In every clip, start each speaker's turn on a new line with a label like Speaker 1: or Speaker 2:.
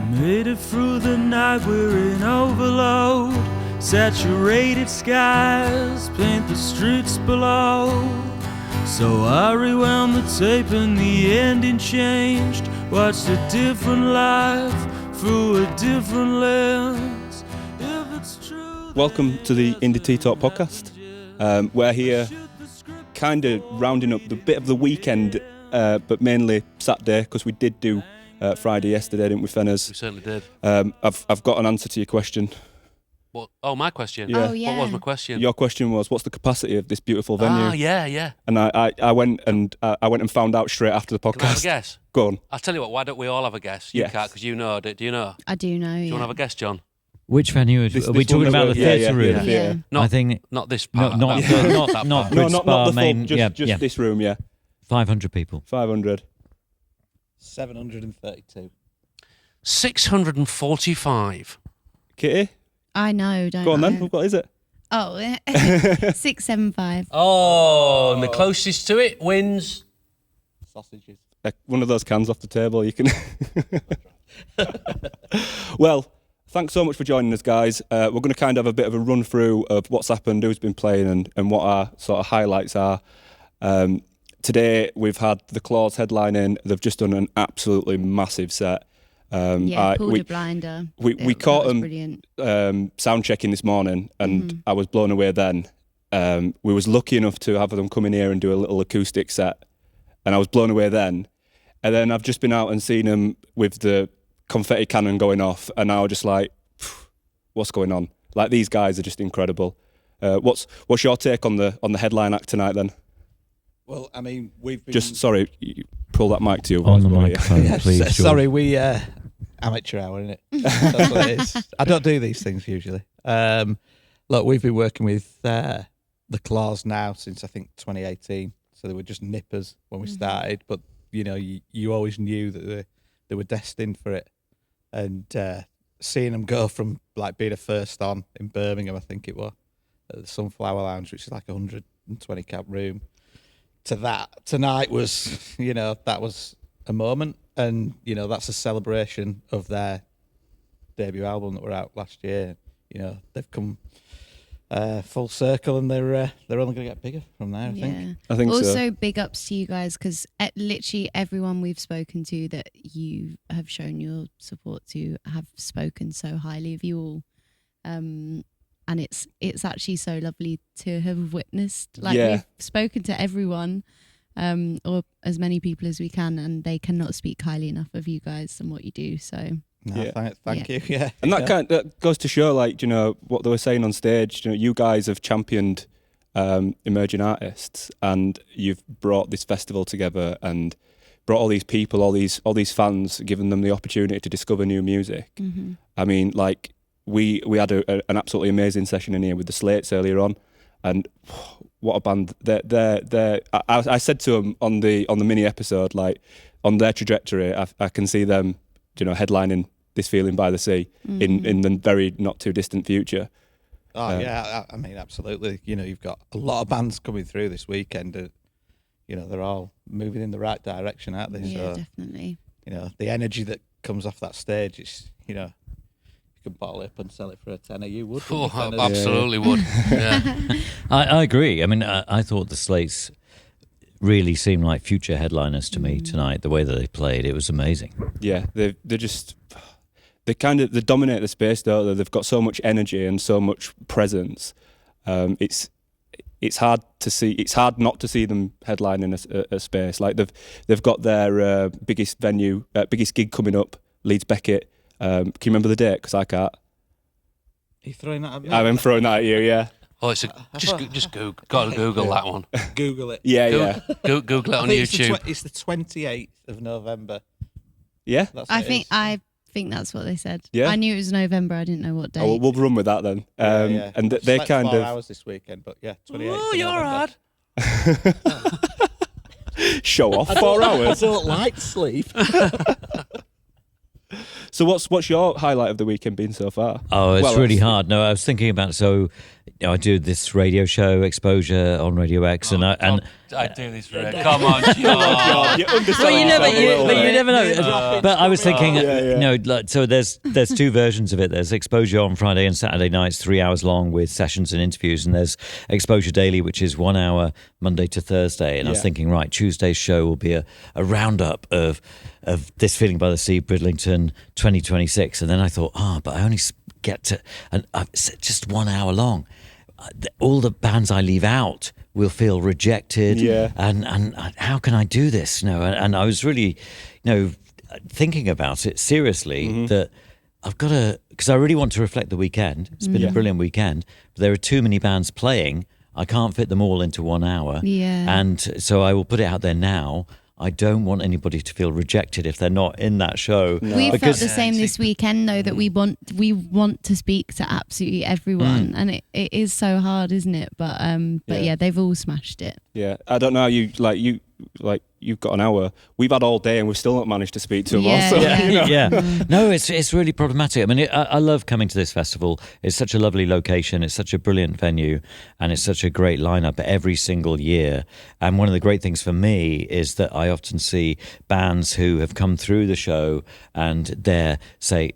Speaker 1: Made it through the night, we're in overload. Saturated skies paint the streets below. So I rewound the tape and the ending changed. Watched a different life through a different lens. If it's true.
Speaker 2: Welcome to the Indie Tea Talk podcast. We're here kind of rounding up the bit of the weekend, but mainly Saturday, because we did do Friday yesterday, didn't we, Fenners?
Speaker 3: We certainly did.
Speaker 2: I've got an answer to your question.
Speaker 3: What? Oh, my question?
Speaker 2: Yeah.
Speaker 4: Oh, yeah.
Speaker 3: What was my question?
Speaker 2: Your question was, what's the capacity of this beautiful venue?
Speaker 3: Ah, yeah.
Speaker 2: And I went and found out straight after the podcast.
Speaker 3: Can I have a guess?
Speaker 2: Go on.
Speaker 3: I'll tell you what, why don't we all have a guess? You
Speaker 2: Yes.
Speaker 3: can't, because you know. Do you know?
Speaker 4: I do know.
Speaker 3: Do you want to have a guess, John?
Speaker 5: Which venue are we
Speaker 2: This
Speaker 5: talking
Speaker 2: one
Speaker 5: about?
Speaker 2: that
Speaker 5: The
Speaker 2: we're-
Speaker 5: theatre room.
Speaker 4: Yeah.
Speaker 3: Not,
Speaker 5: I think
Speaker 3: not this part.
Speaker 5: not
Speaker 3: that part.
Speaker 5: not
Speaker 3: That
Speaker 5: not
Speaker 3: part.
Speaker 2: No,
Speaker 5: Bridge
Speaker 2: not
Speaker 5: Spa
Speaker 2: the full,
Speaker 5: main.
Speaker 2: just this room, yeah.
Speaker 5: 500 people.
Speaker 2: 500.
Speaker 6: 732.
Speaker 3: 645.
Speaker 2: Kitty,
Speaker 4: I know, don't
Speaker 2: go on
Speaker 4: I?
Speaker 2: then. What is it?
Speaker 4: Oh, 675.
Speaker 3: Oh, and the closest to it wins.
Speaker 6: Sausages.
Speaker 2: One of those cans off the table. You can. Well, thanks so much for joining us, guys. We're going to kind of have a bit of a run through of what's happened, who's been playing, and what our sort of highlights are. Today we've had the Claws headlining. They've just done an absolutely massive set.
Speaker 4: Pulled a blinder.
Speaker 2: We caught them
Speaker 4: brilliant.
Speaker 2: sound checking this morning, and I was blown away then. We was lucky enough to have them come in here and do a little acoustic set, and I was blown away then. And then I've just been out and seen them with the confetti cannon going off, and I was just like, what's going on? Like, these guys are just incredible. What's your take on the headline act tonight then?
Speaker 6: Well, I mean, we've been...
Speaker 2: Just, sorry, you pull that mic to you.
Speaker 5: On the
Speaker 2: while-
Speaker 5: microphone,
Speaker 6: Yeah,
Speaker 5: please. George.
Speaker 6: sorry, we... amateur hour, innit? That's what it is. I don't do these things usually. Look, we've been working with the Claws now since, I think, 2018. So they were just nippers when we started. But, you know, you always knew that they were destined for it. And seeing them go from, like, being a first on in Birmingham, I think it was, at the Sunflower Lounge, which is like a 120 cap room, to that tonight was, you know, that was a moment. And, you know, that's a celebration of their debut album that were out last year. You know, they've come full circle, and they're only going to get bigger from there, I think.
Speaker 2: I think
Speaker 4: also,
Speaker 2: so.
Speaker 4: big ups to you guys, because literally everyone we've spoken to that you have shown your support to have spoken so highly of you all. And it's actually so lovely to have witnessed. Like,
Speaker 2: Yeah.
Speaker 4: we've spoken to everyone, or as many people as we can, and they cannot speak highly enough of you guys and what you do. So
Speaker 6: No,
Speaker 2: Yeah.
Speaker 6: thank you. Yeah.
Speaker 2: And that goes to show, like, you know, what they were saying on stage. You know, you guys have championed emerging artists, and you've brought this festival together and brought all these people, all these fans, given them the opportunity to discover new music. I mean, like, we had an absolutely amazing session in here with the Slates earlier on, and what a band! I said to them on the mini episode, like, on their trajectory, I can see them, you know, headlining This Feeling by the Sea in the very not too distant future.
Speaker 6: Oh, yeah, I mean, absolutely. You know, you've got a lot of bands coming through this weekend. You know, they're all moving in the right direction, aren't they?
Speaker 4: yeah,
Speaker 6: So,
Speaker 4: definitely.
Speaker 6: you know, the energy that comes off that stage, it's, you know, you could bottle it up and sell it for a tenner, you would.
Speaker 3: Oh,
Speaker 6: wouldn't you,
Speaker 3: I
Speaker 6: Fenners?
Speaker 3: absolutely would. Yeah.
Speaker 5: I agree. I mean, I thought the Slates really seemed like future headliners to me tonight. The way that they played, it was amazing.
Speaker 2: Yeah, they dominate the space, don't they? They've got so much energy and so much presence. It's hard to see. It's hard not to see them headlining a space. Like, they've got their biggest gig coming up, Leeds Beckett. Can you remember the date? Because I can't.
Speaker 6: Are you throwing that at me?
Speaker 2: I'm throwing that at you. Yeah.
Speaker 3: Oh, just Google. Got to Google that one.
Speaker 6: Google it.
Speaker 2: Yeah.
Speaker 3: Google it
Speaker 6: I
Speaker 3: on
Speaker 6: think
Speaker 3: YouTube.
Speaker 6: it's the 28th of November.
Speaker 2: Yeah.
Speaker 6: That's
Speaker 4: I
Speaker 6: what it
Speaker 4: think
Speaker 6: is.
Speaker 4: I think that's what they said.
Speaker 2: Yeah?
Speaker 4: I knew it was November. I didn't know what date.
Speaker 2: Oh, we'll run with that then.
Speaker 6: Yeah.
Speaker 2: And
Speaker 6: I've
Speaker 2: they
Speaker 6: slept
Speaker 2: kind
Speaker 6: 4
Speaker 2: of
Speaker 6: hours this weekend, but yeah, 28th.
Speaker 3: Oh,
Speaker 6: of
Speaker 3: you're
Speaker 6: November.
Speaker 3: hard.
Speaker 2: show off 4
Speaker 6: I
Speaker 2: hours.
Speaker 6: don't like sleep.
Speaker 2: So what's your highlight of the weekend been so far?
Speaker 5: Oh, it's
Speaker 2: Well,
Speaker 5: really
Speaker 2: that's-
Speaker 5: hard. No, I was thinking about, so, you know, I do this radio show, Exposure, on Radio X, and
Speaker 3: I'd do this for it. Come on,
Speaker 2: God,
Speaker 3: John.
Speaker 2: you're underselling
Speaker 5: Well, you
Speaker 2: yourself a little
Speaker 5: but you
Speaker 2: bit.
Speaker 5: never know. But I was thinking,
Speaker 2: yeah.
Speaker 5: so there's two versions of it. There's Exposure on Friday and Saturday nights, 3 hours long with sessions and interviews, and there's Exposure Daily, which is 1 hour Monday to Thursday. And I was thinking, right, Tuesday's show will be a roundup of This Feeling by the Sea, Bridlington 2026, and then I thought, but I only get to, and it's just 1 hour long. All the bands I leave out will feel rejected. And how can I do this? And I was really, thinking about it seriously, that I've got to, because I really want to reflect the weekend. It's been a brilliant weekend, but there are too many bands playing. I can't fit them all into 1 hour. And so I will put it out there now. I don't want anybody to feel rejected if they're not in that show.
Speaker 4: No. We felt the same this weekend, though, that we want to speak to absolutely everyone, and it is so hard, isn't it? But yeah, they've all smashed it.
Speaker 2: Yeah, I don't know. You've got an hour. We've had all day and we've still not managed to speak to them all. So,
Speaker 5: No, it's really problematic. I mean, I love coming to this festival. It's such a lovely location. It's such a brilliant venue, and it's such a great lineup every single year. And one of the great things for me is that I often see bands who have come through the show and they're, say,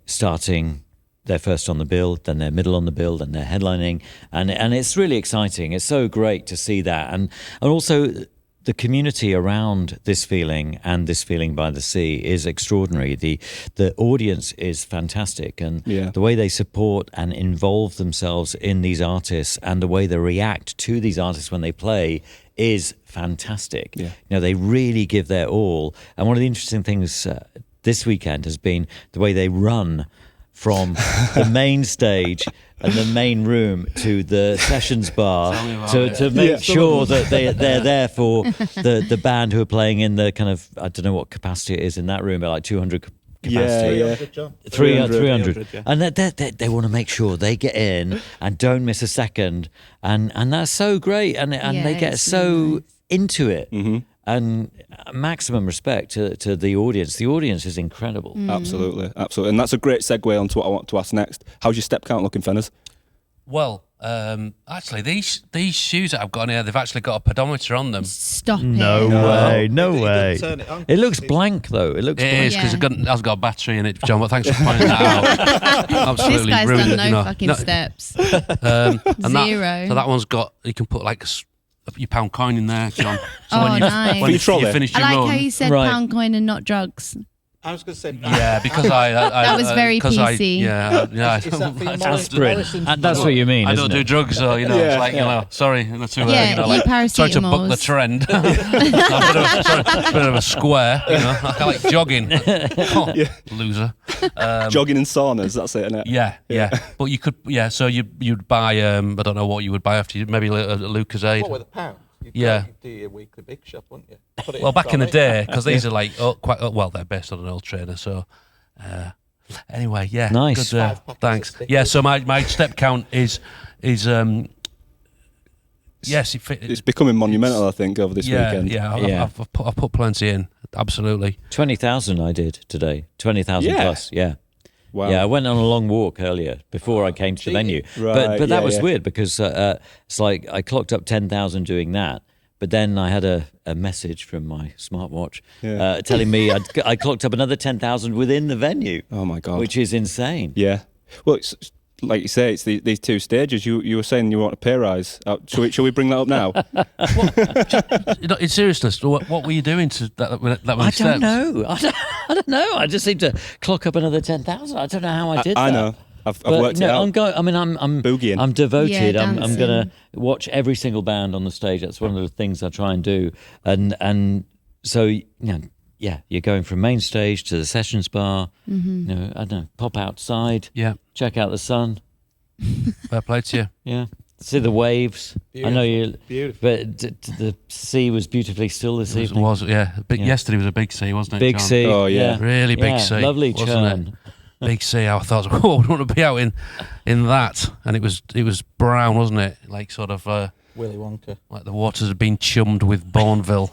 Speaker 5: they're first on the bill, then they're middle on the bill, then they're headlining, and it's really exciting. It's so great to see that, and also the community around This Feeling and This Feeling by the Sea is extraordinary. The audience is fantastic, and the way they support and involve themselves in these artists and the way they react to these artists when they play is fantastic. They really give their all. And one of the interesting things this weekend has been the way they run from the main stage and the main room to the sessions bar to make sure that they're there for the band who are playing in the kind of, I don't know what capacity it is in that room, but like 200 capacity. 300. And they want to make sure they get in and don't miss a second, and that's so great, and they get so into it. And maximum respect to the audience. The audience is incredible.
Speaker 2: Absolutely. And that's a great segue on to what I want to ask next. How's your step count looking, Fenners?
Speaker 3: Well, actually, these shoes that I've got in here, they've actually got a pedometer on them.
Speaker 4: Stop it.
Speaker 5: No way. It looks blank, though. It
Speaker 3: is, because it has got a battery in it, John, but thanks for pointing that out. Absolutely
Speaker 4: this guy's
Speaker 3: ruined
Speaker 4: done
Speaker 3: it.
Speaker 4: no fucking steps.
Speaker 3: And
Speaker 4: Zero.
Speaker 3: So that one's got, you can put like your pound coin in there, John. So
Speaker 4: nice.
Speaker 3: when you finish
Speaker 4: I
Speaker 3: your
Speaker 4: like
Speaker 3: run,
Speaker 4: how you said pound coin and not drugs.
Speaker 6: I was going to say...
Speaker 3: because I
Speaker 4: that was very PC.
Speaker 5: Aspirin. That's what you mean,
Speaker 3: I don't do drugs, so, it's like, sorry. Sorry to buck the trend. A bit of a square, I like jogging. Loser.
Speaker 2: Jogging in saunas, that's it, isn't it?
Speaker 3: Yeah. But you could, so you'd buy, I don't know what you would buy after you, maybe a Lucozade.
Speaker 6: What, with a pound? You'd do your weekly big shop, wouldn't you?
Speaker 3: Well, back in the day, because these are like they're based on an old trainer. So anyway,
Speaker 5: nice.
Speaker 3: Good, thanks. Yeah, so my step count is yes,
Speaker 2: it's becoming monumental, I think, over this weekend.
Speaker 3: Yeah, I've put plenty in. Absolutely.
Speaker 5: 20,000 I did today. 20,000 plus. Yeah.
Speaker 2: Wow.
Speaker 5: Yeah, I went on a long walk earlier before I came to the venue.
Speaker 2: Right,
Speaker 5: but that was weird because it's like I clocked up 10,000 doing that, but then I had a message from my smartwatch telling me I clocked up another 10,000 within the venue.
Speaker 2: Oh my God.
Speaker 5: Which is insane.
Speaker 2: Yeah. Well, it's, like you say, it's these two stages. You were saying you want a pay rise. Shall we bring that up now?
Speaker 3: In seriousness, what were you doing to that many steps?
Speaker 5: I don't know. I just seem to clock up another 10,000. I don't know how I did that.
Speaker 2: I know. I've worked it out.
Speaker 5: I'm
Speaker 2: boogieing.
Speaker 5: I'm devoted.
Speaker 4: Yeah,
Speaker 5: I'm going to watch every single band on the stage. That's one of the things I try and do. And so you're going from main stage to the sessions bar. I don't know, pop outside.
Speaker 3: Yeah.
Speaker 5: Check out the sun.
Speaker 3: Fair play to you.
Speaker 5: Yeah. See the waves.
Speaker 6: Beautiful.
Speaker 5: I know you.
Speaker 6: Beautiful.
Speaker 5: But the sea was beautifully still this evening.
Speaker 3: Yesterday was a big sea, wasn't it,
Speaker 5: Big
Speaker 3: John?
Speaker 5: sea.
Speaker 2: Oh, yeah.
Speaker 3: Really big sea.
Speaker 5: Lovely
Speaker 3: wasn't
Speaker 5: churn.
Speaker 3: it? Big sea. I thought, I want to be out in that, and it was brown, wasn't it? Like sort of
Speaker 6: Willy Wonka.
Speaker 3: like the waters had been chummed with Bourneville.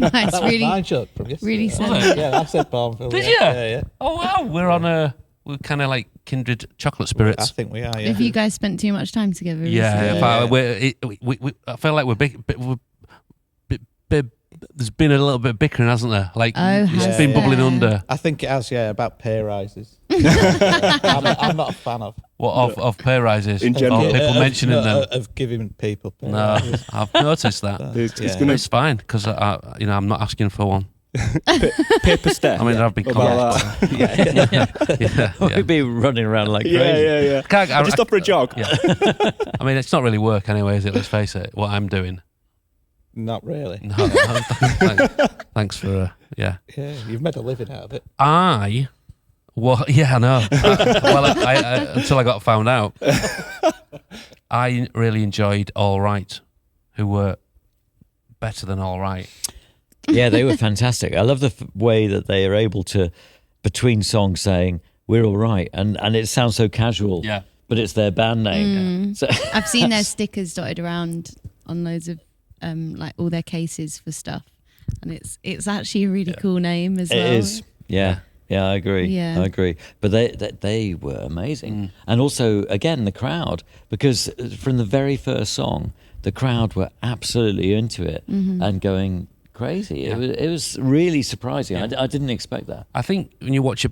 Speaker 4: Nice,
Speaker 6: That was my joke from yesterday.
Speaker 4: really
Speaker 3: Was
Speaker 4: sad.
Speaker 3: it?
Speaker 6: Yeah, I said Barnville.
Speaker 3: Did
Speaker 6: yeah.
Speaker 3: you?
Speaker 6: Yeah.
Speaker 3: Oh wow, we're kind of like kindred chocolate
Speaker 6: I
Speaker 3: spirits.
Speaker 6: think we are, yeah.
Speaker 4: Have you guys spent too much time together?
Speaker 3: Yeah,
Speaker 4: recently?
Speaker 3: but I feel like we're big. there's been a little bit of bickering, hasn't there? Like, it's been bubbling under.
Speaker 6: I think it has, about pay rises. I'm not a fan of.
Speaker 3: What, of pay rises?
Speaker 2: In general?
Speaker 3: Or people mentioning them?
Speaker 6: Of giving people pay
Speaker 3: No,
Speaker 6: rises.
Speaker 3: I've noticed that. It's fine, because I'm not asking for one.
Speaker 2: Paper step.
Speaker 3: I mean, I've been called.
Speaker 5: We'd be running around like crazy.
Speaker 2: Yeah. Just stop for a jog.
Speaker 3: Yeah. I mean, it's not really work anyway, is it? Let's face it, what I'm doing.
Speaker 6: Not really.
Speaker 3: No, thanks for,
Speaker 6: Yeah, you've made a living out of it.
Speaker 3: I know. Until I got found out. I really enjoyed All Right, who were better than All Right.
Speaker 5: Yeah, they were fantastic. I love the way that they are able to, between songs, saying, we're all right. And it sounds so casual, but it's their band name. So
Speaker 4: I've seen their stickers dotted around on loads of like all their cases for stuff. And it's actually a really cool name as well.
Speaker 5: It is, yeah, I agree.
Speaker 4: Yeah.
Speaker 5: I agree. But they were amazing. And also, again, the crowd, because from the very first song, the crowd were absolutely into it and going crazy.
Speaker 3: Yeah.
Speaker 5: It was really surprising. I didn't expect that.
Speaker 3: I think when you watch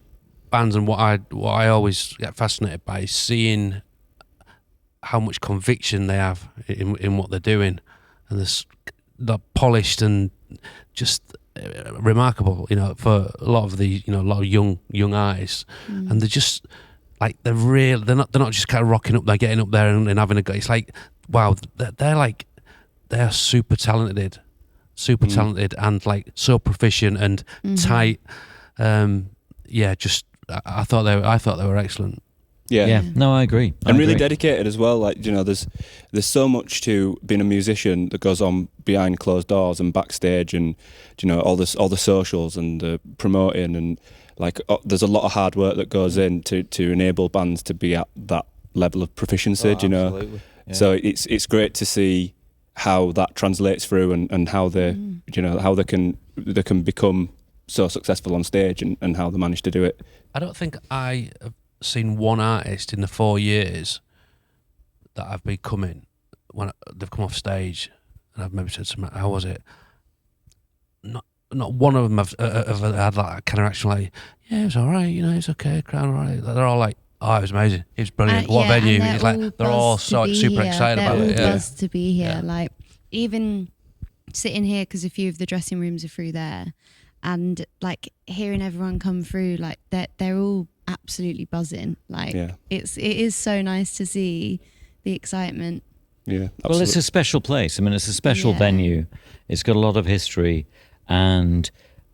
Speaker 3: bands, and what I always get fascinated by is seeing how much conviction they have in what they're doing, and they're polished and just remarkable. For a lot of the a lot of young artists, and they're just like they're not just kind of rocking up. They're getting up there and having a go. It's like, wow, they're super talented. And like so proficient and tight. I thought they were excellent.
Speaker 5: Yeah. No, I agree.
Speaker 2: And really dedicated as well. Like, there's so much to being a musician that goes on behind closed doors and backstage, and all the socials and the promoting, and like there's a lot of hard work that goes in to enable bands to be at that level of proficiency.
Speaker 6: Absolutely. Yeah.
Speaker 2: So it's great to see how that translates through, and how they how they can become so successful on stage, and how they manage to do it.
Speaker 3: I don't think I have seen one artist in the 4 years that I've been coming, when they've come off stage and I've maybe said something, how was it? Not one of them have had that kind of reaction like, yeah, it was all right, it's okay, crowd all right. They're all like, oh, it was amazing, it was brilliant, what venue. It's like they're all so super excited about it.
Speaker 4: They're all buzzed to be here. Like, even sitting here, because a few of the dressing rooms are through there, and like hearing everyone come through, like they're all absolutely buzzing. Like, it is so nice to see the excitement.
Speaker 2: Yeah, absolutely.
Speaker 5: Well, it's a special place. I mean, it's a special venue. It's got a lot of history, and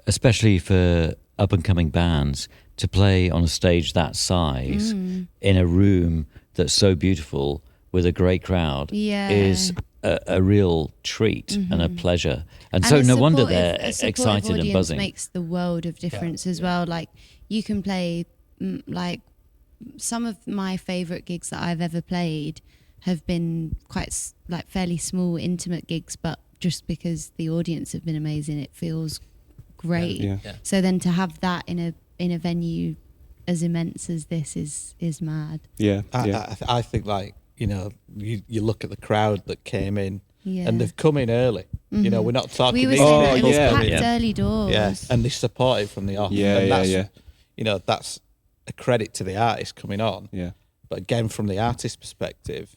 Speaker 5: especially for up and coming bands to play on a stage that size in a room that's so beautiful with a great crowd is a real treat and a pleasure. And so no wonder they're excited and buzzing.
Speaker 4: Makes the world of difference as well. Like, you can play, like, some of my favourite gigs that I've ever played have been quite like fairly small, intimate gigs, but just because the audience have been amazing, it feels great. Yeah. So then to have that in a venue as immense as this is mad.
Speaker 2: Yeah,
Speaker 6: I think, like, you look at the crowd that came in, and they've come in early. We're not talking.
Speaker 4: It was packed early doors.
Speaker 6: Yeah, and they support it from the off. That's a credit to the artist coming on.
Speaker 2: Yeah,
Speaker 6: but again, from the artist perspective,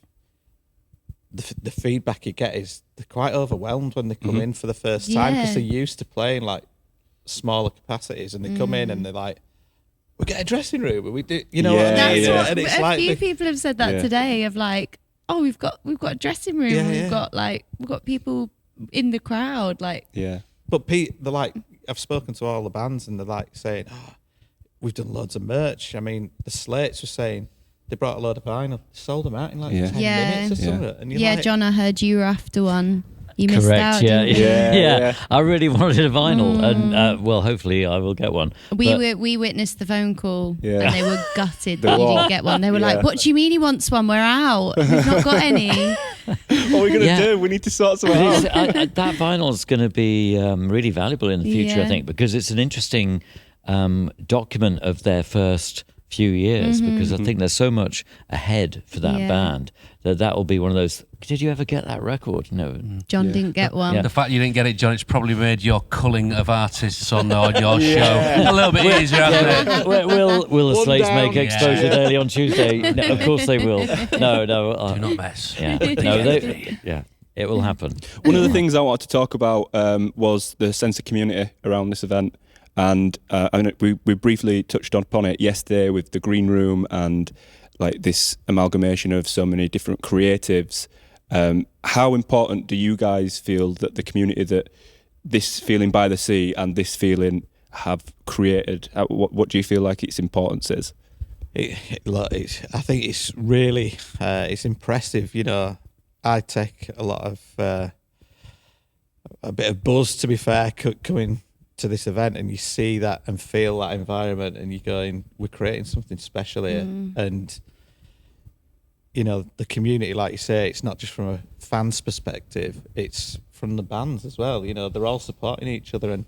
Speaker 6: the feedback you get is they're quite overwhelmed when they come in for the first time, because they're used to playing like smaller capacities, and they come in and they're like, we get a dressing room, and we do,
Speaker 4: and it's a few people have said that today, of like, oh, we've got a dressing room, we've got people in the crowd, like,
Speaker 6: But they're like, I've spoken to all the bands, and they're like saying, oh, we've done loads of merch. I mean, the Slates were saying they brought a load of vinyl, sold them out in like 10 minutes or something. And you're
Speaker 4: John, I heard you were after one. You missed out.
Speaker 5: Yeah. I really wanted a vinyl, and well, hopefully I will get one.
Speaker 4: We witnessed the phone call, and they were gutted that you didn't get one. They were like, "What do you mean he wants one? We're out. We've not got any."
Speaker 2: What are we going to do? We need to sort something out.
Speaker 5: That vinyl is going to be really valuable in the future, I think, because it's an interesting document of their first few years, because I think there's so much ahead for that band that will be one of those. Did you ever get that record? No.
Speaker 4: John didn't get one.
Speaker 5: Yeah.
Speaker 3: The fact you didn't get it, John, it's probably made your culling of artists on your show a little bit easier, hasn't it?
Speaker 5: Will the
Speaker 6: One
Speaker 5: Slates
Speaker 6: down.
Speaker 5: make Exposure Daily on Tuesday? No, of course they will. No.
Speaker 3: Do not mess.
Speaker 5: Yeah. No, it will happen.
Speaker 2: One of the things I wanted to talk about was the sense of community around this event. And I mean, we briefly touched upon it yesterday with the green room and like this amalgamation of so many different creatives. How important do you guys feel that the community that this feeling by the sea and this feeling have created? What do you feel like its importance is?
Speaker 6: I think it's really it's impressive. You know, I take a lot of a bit of buzz, to be fair, coming to this event, and you see that and feel that environment, and you're going, we're creating something special here. And you know, the community, like you say, it's not just from a fan's perspective, it's from the bands as well. You know, they're all supporting each other, and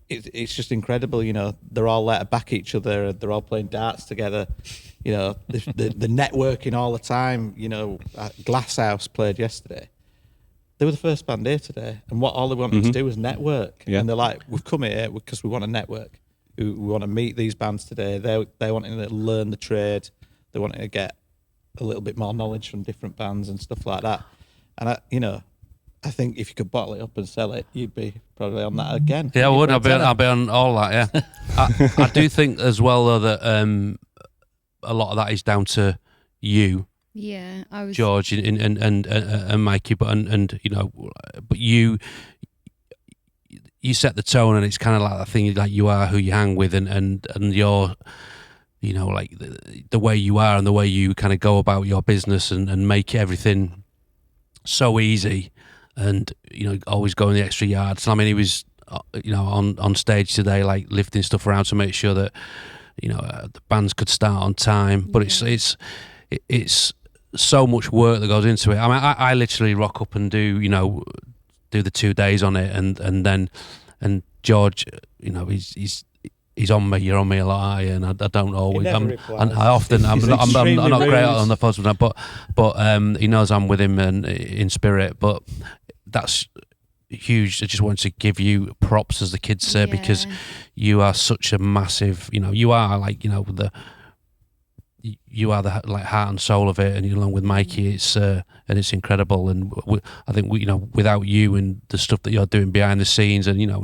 Speaker 6: it's just incredible. You know, they're all there to back each other, they're all playing darts together. You know, the networking all the time. You know, Glasshouse played yesterday. They were the first band here today, and all they wanted to do was network.
Speaker 2: Yeah.
Speaker 6: And they're like, we've come here because we want to network. We want to meet these bands today. They wanting to learn the trade. They wanting to get a little bit more knowledge from different bands and stuff like that. And I think if you could bottle it up and sell it, you'd be probably on that again.
Speaker 3: Yeah, I would. I'll be on all that. Yeah, I do think as well though that a lot of that is down to you.
Speaker 4: Yeah, I was
Speaker 3: George and Mikey, but you know, but you set the tone, and it's kind of like that thing, like you are who you hang with, and you're, you know, like the way you are and the way you kind of go about your business and make everything so easy, and you know, always going the extra yards. I mean, he was, you know, on stage today, like lifting stuff around to make sure that, you know, the bands could start on time. But it's so much work that goes into it. I mean, I literally rock up and do the 2 days on it, and then George, you know, he's on me. You're on me a lot, aren't you? And I don't always. I'm not great on the phone, but he knows I'm with him and in spirit. But that's huge. I just want to give you props, as the kids say, because you are such a massive. You know, you are like, you know, you are the like heart and soul of it, and along with Mikey, it's incredible. And I think you know, without you and the stuff that you're doing behind the scenes, and you know,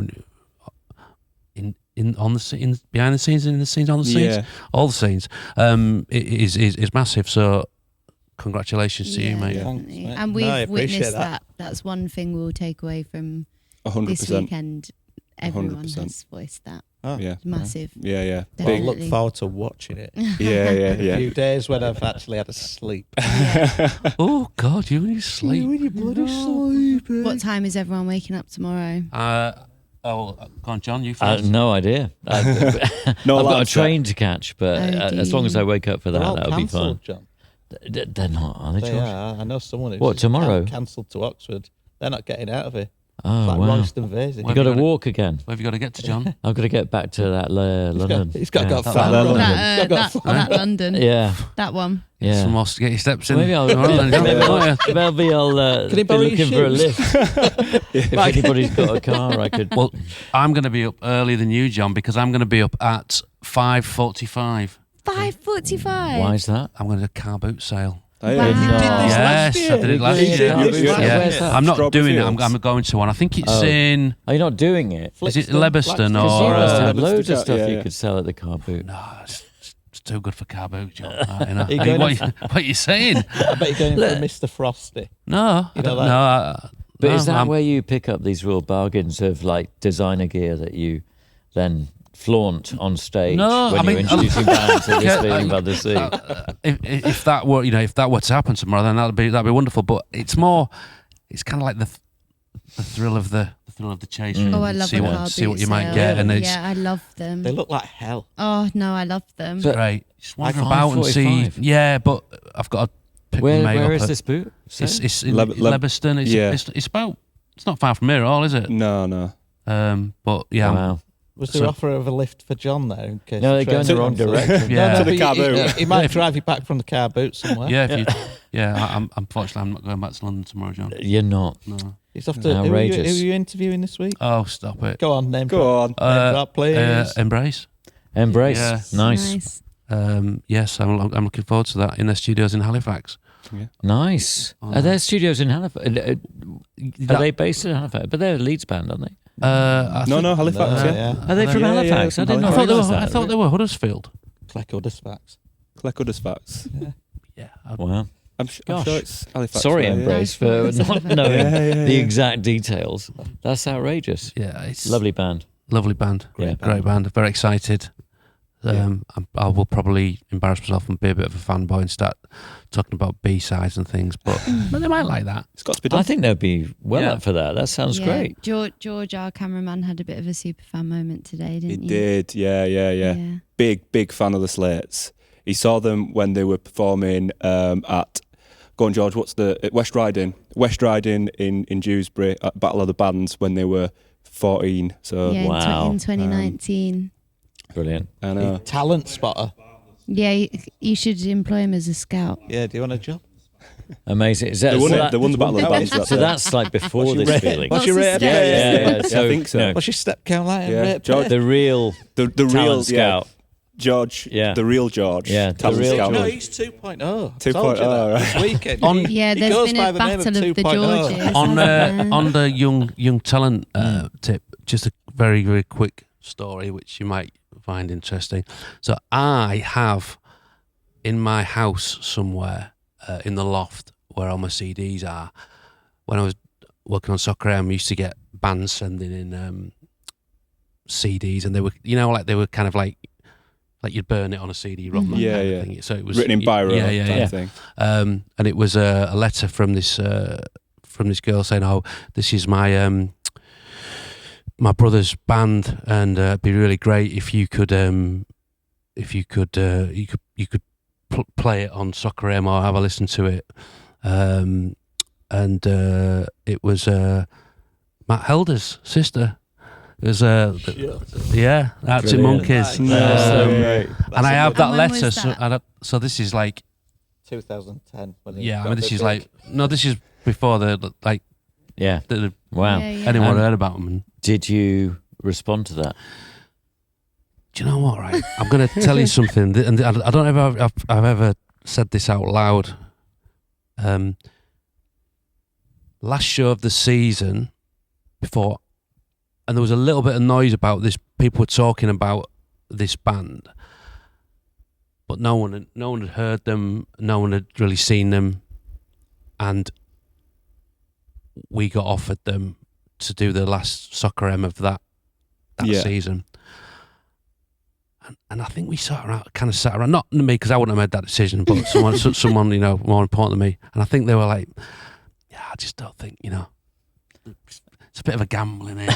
Speaker 3: behind the scenes, in the scenes, on the scenes, all the scenes, it is massive. So congratulations to you, mate.
Speaker 6: Yeah. Thanks, mate.
Speaker 4: And we've
Speaker 6: appreciate
Speaker 4: witnessed that. That's one thing we'll take away from
Speaker 2: 100%.
Speaker 4: this weekend. Everyone
Speaker 2: 100%.
Speaker 4: has voiced that.
Speaker 6: Oh,
Speaker 2: Yeah.
Speaker 4: It's massive.
Speaker 2: Yeah.
Speaker 6: Well, I
Speaker 2: Big.
Speaker 6: look forward to watching it.
Speaker 2: Yeah.
Speaker 6: In a few days when I've actually had a sleep.
Speaker 3: Oh God, you need sleep.
Speaker 6: you bloody sleep.
Speaker 4: What time is everyone waking up tomorrow?
Speaker 3: Go on, John. You first.
Speaker 5: No idea. I've got
Speaker 2: alarm
Speaker 5: a
Speaker 2: set.
Speaker 5: train to catch, but as long as I wake up for
Speaker 6: They're
Speaker 5: that,
Speaker 6: all
Speaker 5: that'll be
Speaker 6: cancelled,
Speaker 5: fine.
Speaker 6: John.
Speaker 5: They're not, are they,
Speaker 6: They
Speaker 5: George?
Speaker 6: are. I know someone who's
Speaker 5: What, tomorrow?
Speaker 6: cancelled to Oxford. They're not getting out of here.
Speaker 5: Oh,
Speaker 6: It's like
Speaker 5: wow.
Speaker 6: Royston Vasey.
Speaker 5: You
Speaker 3: Where
Speaker 5: got to
Speaker 3: have you got
Speaker 5: walk again.
Speaker 3: Where have you got to get to, John?
Speaker 5: I've got to get back to that London.
Speaker 6: He's got to go
Speaker 3: that
Speaker 6: far.
Speaker 2: London.
Speaker 4: That London.
Speaker 5: Yeah,
Speaker 4: That one.
Speaker 5: yeah.
Speaker 3: Some more to get your steps in.
Speaker 5: Maybe I'll maybe I'll
Speaker 6: Can he
Speaker 5: be
Speaker 6: borrow your
Speaker 5: looking for a
Speaker 6: shoes?
Speaker 5: lift. If anybody's got a car, I could.
Speaker 3: Well, I'm going to be up earlier than you, John, because I'm going to be up at 5:45.
Speaker 4: 5:45.
Speaker 5: Why is that?
Speaker 3: I'm going to a car boot sale.
Speaker 2: Oh,
Speaker 4: Wow.
Speaker 2: yeah.
Speaker 3: Yes, I did it last
Speaker 5: You
Speaker 3: year.
Speaker 5: did?
Speaker 3: Yeah.
Speaker 5: Where's that?
Speaker 3: I'm not
Speaker 2: Strawberry
Speaker 3: doing
Speaker 2: Fields.
Speaker 3: it. I'm going to one. I think it's
Speaker 5: Oh.
Speaker 3: in.
Speaker 5: Are you not doing it?
Speaker 3: Is it
Speaker 6: Flixton,
Speaker 3: Lebeston
Speaker 6: Blackstone.
Speaker 5: Because you
Speaker 3: or?
Speaker 5: must have
Speaker 2: Let's
Speaker 5: loads
Speaker 2: do
Speaker 5: of
Speaker 2: that,
Speaker 5: stuff
Speaker 2: yeah,
Speaker 5: you
Speaker 2: yeah.
Speaker 5: could sell at the car boot.
Speaker 3: No, it's too good for car boot, John. You know.
Speaker 6: Are you
Speaker 3: Hey,
Speaker 6: going
Speaker 3: what are you saying?
Speaker 6: I bet you're going for Mr. Frosty.
Speaker 3: No, I
Speaker 6: You know
Speaker 3: don't
Speaker 6: that?
Speaker 3: know.
Speaker 5: But
Speaker 3: No,
Speaker 5: is that
Speaker 3: I'm-
Speaker 5: where you pick up these real bargains of like designer gear that you then flaunt on stage
Speaker 3: No,
Speaker 5: when
Speaker 3: I
Speaker 5: you're
Speaker 3: mean-
Speaker 5: introducing bands at this
Speaker 3: Okay,
Speaker 5: feeling by the sea?
Speaker 3: if that were, you know, if that were to happen tomorrow, then that'd be wonderful. But it's kind of like the thrill of the chase.
Speaker 4: Oh, I love
Speaker 3: see
Speaker 4: a
Speaker 3: what
Speaker 4: car
Speaker 3: see what
Speaker 4: boot
Speaker 3: you might
Speaker 4: sale.
Speaker 3: get, and it's
Speaker 4: Yeah, I love them.
Speaker 6: They look like hell.
Speaker 4: Oh no, I love them.
Speaker 5: So-
Speaker 3: great. Just wander
Speaker 5: Like
Speaker 3: about and see.
Speaker 5: 5:45.
Speaker 3: Yeah, but I've got to pick my mate
Speaker 5: Where
Speaker 3: up
Speaker 5: is
Speaker 3: at-
Speaker 5: this boot?
Speaker 3: It's in
Speaker 2: Leb-
Speaker 3: Lebeston.
Speaker 2: yeah.
Speaker 3: It's about. It's not far from here at all, is it?
Speaker 2: No.
Speaker 3: But yeah,
Speaker 5: Wow.
Speaker 6: Was there offer of a lift for John there? In case
Speaker 5: No, they're going the wrong direction.
Speaker 3: Yeah.
Speaker 2: To the
Speaker 6: but
Speaker 2: car boot.
Speaker 6: he might drive you back from the car boot somewhere.
Speaker 3: Yeah, if you, I'm unfortunately I'm not going back to London tomorrow, John.
Speaker 5: You're not.
Speaker 3: No.
Speaker 6: He's off to. Who are you interviewing this week?
Speaker 3: Oh, stop it.
Speaker 6: Go on, name
Speaker 2: Go
Speaker 6: drop.
Speaker 2: on.
Speaker 6: Name drop, please.
Speaker 3: Embrace.
Speaker 5: Embrace.
Speaker 3: Yeah.
Speaker 5: Nice.
Speaker 3: Yes, I'm looking forward to that in their studios in Halifax.
Speaker 5: Nice. Are there studios in Halifax? Are they based in Halifax? But they're a Leeds band, aren't they?
Speaker 2: No, Halifax. Yeah.
Speaker 5: Are they from
Speaker 2: Yeah,
Speaker 5: Halifax?
Speaker 2: yeah,
Speaker 5: I didn't know.
Speaker 3: I
Speaker 5: that.
Speaker 3: thought they were Huddersfield.
Speaker 6: Cleck-Huddersfax.
Speaker 2: Cleck-Huddersfax.
Speaker 3: Yeah.
Speaker 5: Wow.
Speaker 2: I'm sure it's Halifax.
Speaker 5: Sorry,
Speaker 2: yeah.
Speaker 5: Embrace, for not knowing the exact details. That's outrageous.
Speaker 3: Yeah, it's
Speaker 5: Lovely band.
Speaker 3: lovely band.
Speaker 6: Great
Speaker 3: Great band. Very excited. I will probably embarrass myself and be a bit of a fanboy and start talking about B-sides and things, but they might like that.
Speaker 2: It's got to be done.
Speaker 5: I think they'd be well
Speaker 3: Yeah.
Speaker 5: up for that. That sounds great.
Speaker 4: George, our cameraman, had a bit of a super fan moment today,
Speaker 2: He
Speaker 4: didn't you?
Speaker 2: did. Yeah. Big fan of the Slates. He saw them when they were performing at, go on George, what's the, West Riding in Dewsbury at Battle of the Bands when they were 14. So
Speaker 4: Yeah,
Speaker 5: Wow.
Speaker 4: in 2019.
Speaker 5: Brilliant.
Speaker 2: I know.
Speaker 6: Talent spotter.
Speaker 4: Yeah, you should employ him as a scout.
Speaker 6: Yeah, do you want a job?
Speaker 5: Amazing. Is that,
Speaker 2: They won
Speaker 5: so
Speaker 2: it.
Speaker 5: that-
Speaker 2: They won the Battle of the Bands.
Speaker 5: so that's like before this feeling.
Speaker 6: What's your rate?
Speaker 4: Yeah,
Speaker 5: Yeah.
Speaker 2: I think so.
Speaker 5: no,
Speaker 6: What's your step count like?
Speaker 2: Yeah,
Speaker 6: Rate
Speaker 2: George-
Speaker 6: pay?
Speaker 5: the real
Speaker 2: The real
Speaker 5: talent scout.
Speaker 2: George.
Speaker 5: Yeah.
Speaker 2: The real George.
Speaker 5: Yeah, the
Speaker 2: Talent
Speaker 5: real
Speaker 2: scout.
Speaker 6: No,
Speaker 5: George.
Speaker 6: he's 2.0.
Speaker 2: 2.0, right.
Speaker 6: This weekend.
Speaker 4: Yeah,
Speaker 6: He
Speaker 4: there's
Speaker 6: goes
Speaker 4: been
Speaker 6: by
Speaker 4: a
Speaker 6: the name
Speaker 4: battle of the
Speaker 6: 2.0.
Speaker 4: Georges.
Speaker 3: On
Speaker 4: hasn't there?
Speaker 3: on the young talent tip, just a very, very quick story which you might find interesting. So I have in my house somewhere in the loft where all my CDs are. When I was working on Soccer AM, I used to get bands sending in CDs, and they were, they were kind of like you'd burn it on a CD ROM. that
Speaker 2: Yeah,
Speaker 3: kind of
Speaker 2: yeah.
Speaker 3: thing. So it was
Speaker 2: Written in biro
Speaker 3: Yeah.
Speaker 2: thing.
Speaker 3: And it was a letter from this girl saying, "Oh, this is my my brother's band, and it'd be really great if you could play it on Soccer AM or have a listen to it." And it was Matt Helder's sister. It was Arctic
Speaker 5: Brilliant.
Speaker 3: Monkeys.
Speaker 6: Nice.
Speaker 3: And I have that
Speaker 4: And when was
Speaker 3: letter.
Speaker 4: that?
Speaker 3: So this is like
Speaker 6: 2010. When he
Speaker 3: Yeah, I
Speaker 6: got
Speaker 3: mean,
Speaker 6: a
Speaker 3: this
Speaker 6: bit
Speaker 3: is
Speaker 6: big.
Speaker 3: this is before
Speaker 5: Yeah.
Speaker 3: the
Speaker 5: Wow.
Speaker 4: Yeah, yeah.
Speaker 3: anyone
Speaker 5: And-
Speaker 3: heard about them. And
Speaker 5: Did you respond to that?
Speaker 3: do you know what? Right, I'm going to tell you something, and I don't know if I've ever said this out loud. Last show of the season before, and there was a little bit of noise about this. People were talking about this band, but no one had heard them. No one had really seen them, and we got offered them to do the last Soccer M of that
Speaker 2: Yeah.
Speaker 3: season. And I think we sat around, not me because I wouldn't have made that decision, but someone more important than me. And I think they were like, "Yeah, I just don't think it's a bit of a gamble in it.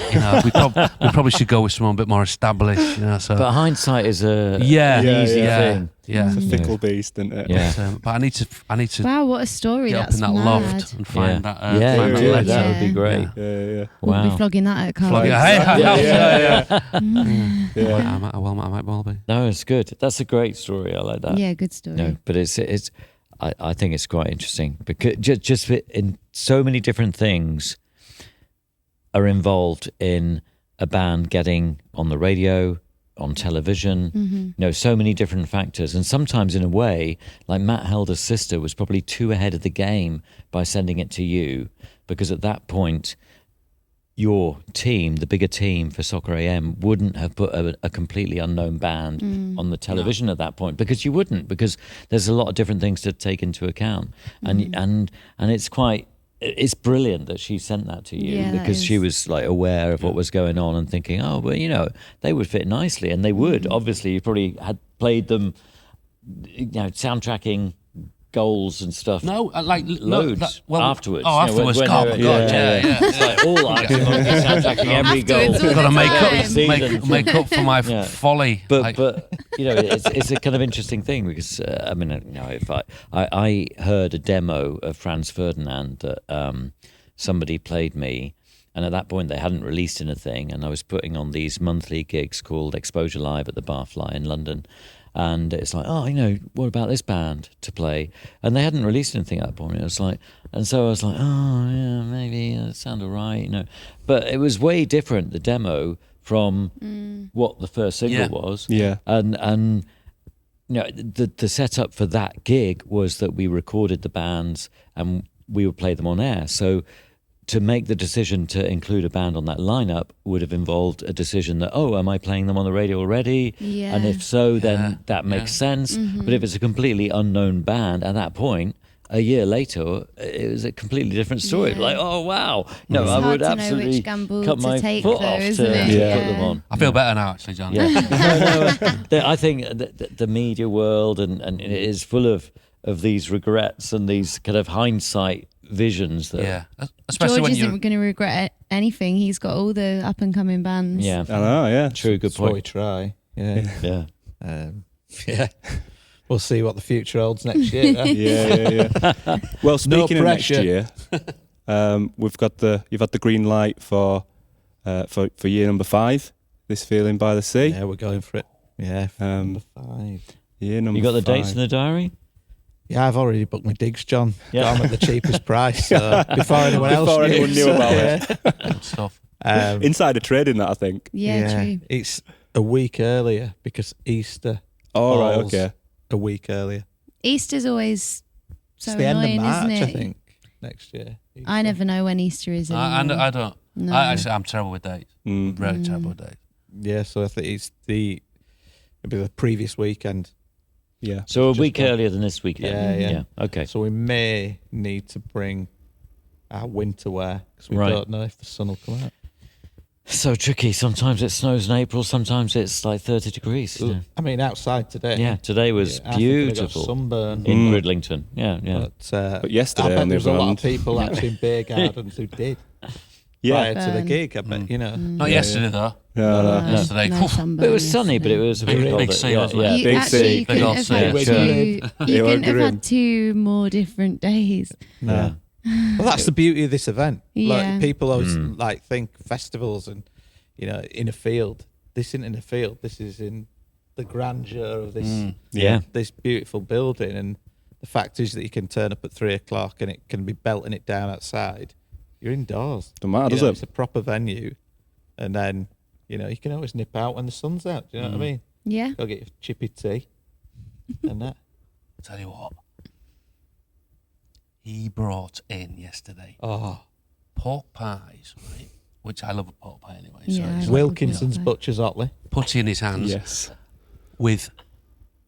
Speaker 3: We probably should go with someone a bit more established. So
Speaker 5: But hindsight is an
Speaker 3: yeah,
Speaker 5: easy
Speaker 3: yeah,
Speaker 5: thing.
Speaker 3: yeah.
Speaker 2: It's a fickle beast, isn't it?
Speaker 5: Yeah.
Speaker 3: But I need to
Speaker 4: Wow, what a story!
Speaker 3: get up
Speaker 4: That's
Speaker 3: in that
Speaker 4: mad.
Speaker 3: loft and find that.
Speaker 5: Yeah,
Speaker 3: find that
Speaker 5: yeah,
Speaker 3: letter.
Speaker 5: that would be great.
Speaker 2: Yeah.
Speaker 4: We'll be
Speaker 5: Wow.
Speaker 4: flogging that at
Speaker 3: Flog it.
Speaker 4: Carl's.
Speaker 3: Hey,
Speaker 2: Yeah.
Speaker 3: I might well be.
Speaker 5: No, it's good. That's a great story. I like that.
Speaker 4: Yeah, good story.
Speaker 5: No, but I think it's quite interesting because just in so many different things are involved in a band getting on the radio, on television, so many different factors. And sometimes in a way, like Matt Helder's sister was probably too ahead of the game by sending it to you, because at that point, your team, the bigger team for Soccer AM, wouldn't have put a completely unknown band on the television at that point, because you wouldn't, because there's a lot of different things to take into account. And it's brilliant that she sent that to you,
Speaker 4: Yeah, that
Speaker 5: because she
Speaker 4: is.
Speaker 5: was like aware of what was going on and thinking, oh, well, they would fit nicely, and they would. Obviously, you probably had played them, soundtracking goals and stuff.
Speaker 3: No,
Speaker 5: Loads afterwards.
Speaker 3: Oh, afterwards.
Speaker 5: when
Speaker 3: God,
Speaker 5: they were-
Speaker 3: yeah.
Speaker 5: It's like all Arctic Monkeys soundtracking every goal.
Speaker 4: Afterwards, all
Speaker 3: Got to
Speaker 4: the
Speaker 3: make
Speaker 4: time.
Speaker 3: make up for my
Speaker 5: Yeah.
Speaker 3: folly.
Speaker 5: But it's a kind of interesting thing, because if I heard a demo of Franz Ferdinand that somebody played me, And at that point, they hadn't released anything, and I was putting on these monthly gigs called Exposure Live at the Barfly in London. And it's like, oh, what about this band to play? And they hadn't released anything at that point. It was like, and so I was like, oh, yeah, maybe it sound all right, But it was way different, the demo, from what the first single was.
Speaker 2: Yeah.
Speaker 5: And the setup for that gig was that we recorded the bands and we would play them on air. So to make the decision to include a band on that lineup would have involved a decision that, am I playing them on the radio already?
Speaker 4: Yeah.
Speaker 5: And if so, then that makes sense.
Speaker 4: Mm-hmm.
Speaker 5: But if it's a completely unknown band at that point, a year later, it was a completely different story.
Speaker 4: Yeah.
Speaker 5: Like, oh, wow.
Speaker 4: It's
Speaker 5: I
Speaker 4: hard
Speaker 5: would
Speaker 4: to know
Speaker 5: absolutely
Speaker 4: which gamble
Speaker 5: cut
Speaker 4: to
Speaker 5: my
Speaker 4: take,
Speaker 5: foot
Speaker 4: though,
Speaker 5: off
Speaker 4: isn't
Speaker 5: to
Speaker 4: it?
Speaker 5: put
Speaker 4: Yeah.
Speaker 5: them on.
Speaker 3: I feel better now, actually, John.
Speaker 5: Yeah. I think the media world and it is full of these regrets and these kind of hindsight visions that
Speaker 3: Yeah. Especially
Speaker 4: George
Speaker 3: when you're...
Speaker 4: isn't going to regret anything. He's got all the up and coming bands.
Speaker 5: yeah,
Speaker 2: I know, yeah.
Speaker 5: true, good
Speaker 6: That's what we
Speaker 5: point.
Speaker 6: try. Yeah.
Speaker 5: Yeah.
Speaker 6: Yeah. We'll see what the future holds next year. Huh?
Speaker 2: Yeah. Well, speaking of next
Speaker 6: pressure.
Speaker 2: year, you've had the green light for year number 5. This Feeling by the Sea.
Speaker 6: Yeah, we're going for it. Yeah, number 5.
Speaker 2: Year number.
Speaker 5: You got the
Speaker 2: 5.
Speaker 5: dates in the diary?
Speaker 6: Yeah, I've already booked my digs, John.
Speaker 5: Yeah.
Speaker 6: Got 'em at the cheapest price. So before anyone else
Speaker 2: Before anyone knew about
Speaker 6: it.
Speaker 3: Good stuff.
Speaker 2: Insider trading that, I think.
Speaker 4: Yeah, true.
Speaker 6: It's a week earlier because Easter.
Speaker 2: Oh right,
Speaker 6: falls
Speaker 2: okay.
Speaker 6: A week earlier.
Speaker 4: Easter's always so
Speaker 6: It's the end
Speaker 4: annoying,
Speaker 6: of March,
Speaker 4: isn't it?
Speaker 6: I think, next year.
Speaker 4: I never know when Easter is anymore.
Speaker 3: I don't.
Speaker 4: No.
Speaker 3: I'm terrible with dates. Really terrible with dates.
Speaker 6: Yeah, so I think it's maybe the previous weekend.
Speaker 2: Yeah.
Speaker 5: So a
Speaker 6: Just
Speaker 5: week
Speaker 6: one.
Speaker 5: earlier than this week then?
Speaker 6: Yeah.
Speaker 5: Okay.
Speaker 6: So we may need to bring our winter wear because we
Speaker 5: Right.
Speaker 6: don't know if the sun will come out.
Speaker 5: So tricky. Sometimes it snows in April, sometimes it's like 30 degrees. you know.
Speaker 6: I mean, outside today.
Speaker 5: Yeah, today was
Speaker 6: I think I got
Speaker 5: beautiful
Speaker 6: sunburn.
Speaker 5: in Gridlington. Yeah.
Speaker 6: But
Speaker 2: yesterday
Speaker 6: I bet
Speaker 2: on the
Speaker 6: there was a
Speaker 2: other
Speaker 6: lot
Speaker 2: hand-
Speaker 6: of people actually in beer gardens who did
Speaker 2: Yeah.
Speaker 6: prior to the
Speaker 4: Burn.
Speaker 6: gig. I bet
Speaker 3: Not yesterday though.
Speaker 2: No.
Speaker 3: Yesterday.
Speaker 4: No
Speaker 5: But
Speaker 4: sunburn
Speaker 5: it was sunny, but it
Speaker 4: yesterday.
Speaker 5: was a
Speaker 3: Big-
Speaker 5: bit
Speaker 3: big
Speaker 5: colder.
Speaker 3: sea,
Speaker 5: Yeah,
Speaker 3: wasn't it?
Speaker 5: yeah.
Speaker 4: You,
Speaker 2: Big
Speaker 4: actually,
Speaker 2: sea.
Speaker 4: you
Speaker 3: Big
Speaker 4: couldn't
Speaker 3: old
Speaker 4: have
Speaker 3: sea.
Speaker 4: had
Speaker 6: Big
Speaker 4: two.
Speaker 6: grid.
Speaker 4: You
Speaker 2: were
Speaker 4: couldn't have
Speaker 2: grim.
Speaker 4: had 2 more different days.
Speaker 6: No. Well, that's the beauty of this event.
Speaker 4: Yeah.
Speaker 6: Like people always like think festivals and in a field. This isn't in a field. This is in the grandeur of this
Speaker 5: Yeah.
Speaker 6: this beautiful building. And the fact is that you can turn up at 3:00 and it can be belting it down outside. You're indoors.
Speaker 2: Don't matter, does
Speaker 6: You know,
Speaker 2: it?
Speaker 6: It's a proper venue, and then you can always nip out when the sun's out. Do you know what I mean?
Speaker 4: Yeah.
Speaker 6: Go get your chippy tea and that.
Speaker 3: Tell you what. He brought in yesterday
Speaker 6: Oh,
Speaker 3: pork pies, right? Which I love a pork pie anyway.
Speaker 4: Yeah,
Speaker 3: So
Speaker 4: I
Speaker 3: he's
Speaker 4: love
Speaker 6: Wilkinson's
Speaker 4: pork pie.
Speaker 6: Butcher's Otley.
Speaker 3: put it in his hands
Speaker 2: Yes.
Speaker 3: with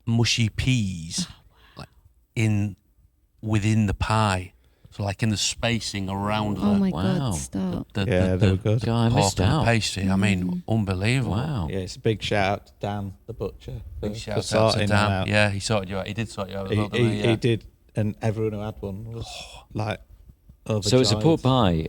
Speaker 3: mushy peas like within the pie. So like in the spacing around
Speaker 4: Oh my
Speaker 5: Wow.
Speaker 4: God, stop.
Speaker 3: the
Speaker 6: Yeah, they were good.
Speaker 5: God, I
Speaker 3: pork
Speaker 5: missed
Speaker 3: and the
Speaker 5: out.
Speaker 3: pastry. I mean, unbelievable.
Speaker 5: Wow.
Speaker 6: Yeah, it's a big shout out to Dan the butcher.
Speaker 3: Big
Speaker 6: for
Speaker 3: shout out to
Speaker 6: sorting them
Speaker 3: Dan.
Speaker 6: out.
Speaker 3: Yeah, he sorted you out. He did sort you out. as well, didn't
Speaker 6: He,
Speaker 3: yeah.
Speaker 6: he did, and everyone who had one was like overjoyed.
Speaker 5: So it's a pork pie,